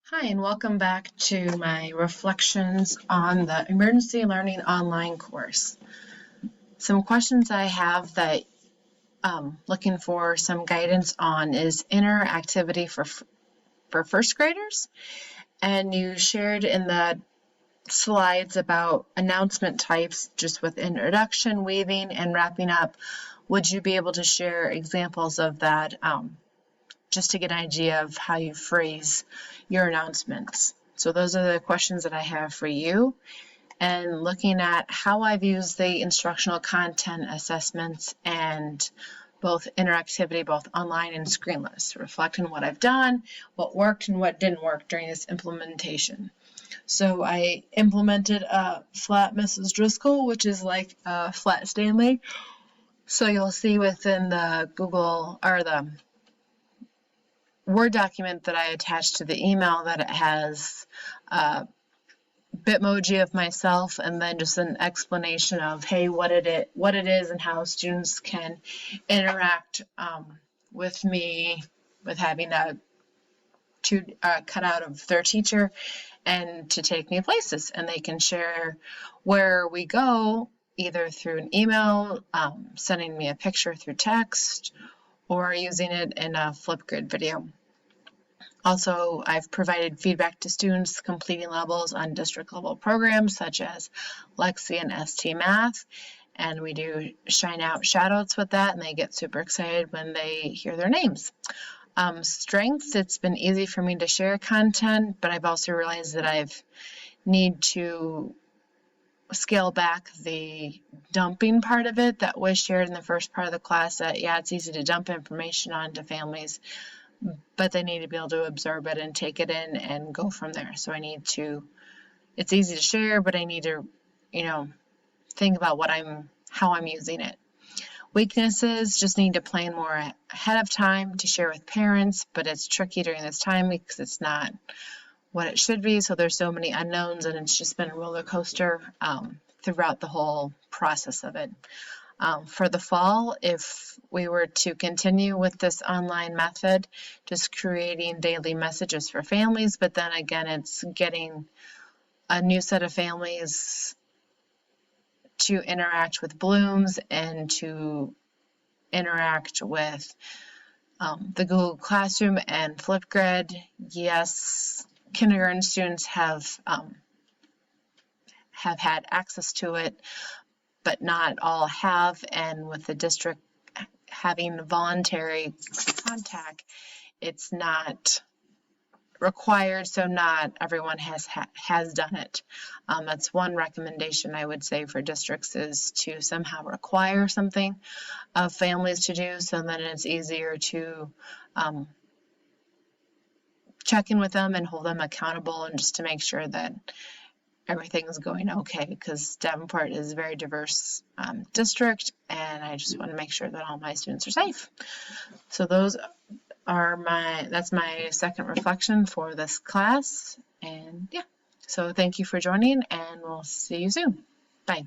Hi, and welcome back to my reflections on the Emergency Learning Online course. Some questions I have that looking for some guidance on is interactivity for first graders. And you shared in the slides about announcement types just with introduction, weaving, and wrapping up. Would you be able to share examples of that just to get an idea of how you phrase your announcements? So those are the questions that I have for you. And looking at how I've used the instructional content assessments and both interactivity, both online and screenless, reflecting what I've done, what worked and what didn't work during this implementation. So I implemented a flat Mrs. Driscoll, which is like a flat Stanley. So you'll see within the Google or the Word document that I attached to the email that it has a Bitmoji of myself and then just an explanation of, hey, what it is and how students can interact with me with having a cut out of their teacher and to take me places. And they can share where we go either through an email, sending me a picture through text, or using it in a Flipgrid video. Also, I've provided feedback to students completing levels on district level programs such as Lexi and ST Math, and we do shine out shout-outs with that, and they get super excited when they hear their names. Strengths, it's been easy for me to share content, but I've also realized that I've need to scale back the dumping part of it that was shared in the first part of the class, that yeah, it's easy to dump information onto families, but they need to be able to absorb it and take it in and go from there. So I need to, it's easy to share, but I need to, think about how I'm using it. Weaknesses, just need to plan more ahead of time to share with parents, but it's tricky during this time because it's not what it should be. So there's so many unknowns and it's just been a roller coaster throughout the whole process of it. For the fall, if we were to continue with this online method, just creating daily messages for families, but then again, it's getting a new set of families to interact with Blooms and to interact with the Google Classroom and Flipgrid. Yes, kindergarten students have had access to it, but not all have, and with the district having voluntary contact, it's not required, so not everyone has done it. That's one recommendation I would say for districts, is to somehow require something of families to do, so then it's easier to check in with them and hold them accountable, and just to make sure that everything's going okay, because Davenport is a very diverse district, and I just want to make sure that all my students are safe. So those are that's my second reflection for this class, and yeah, so thank you for joining, and we'll see you soon. Bye.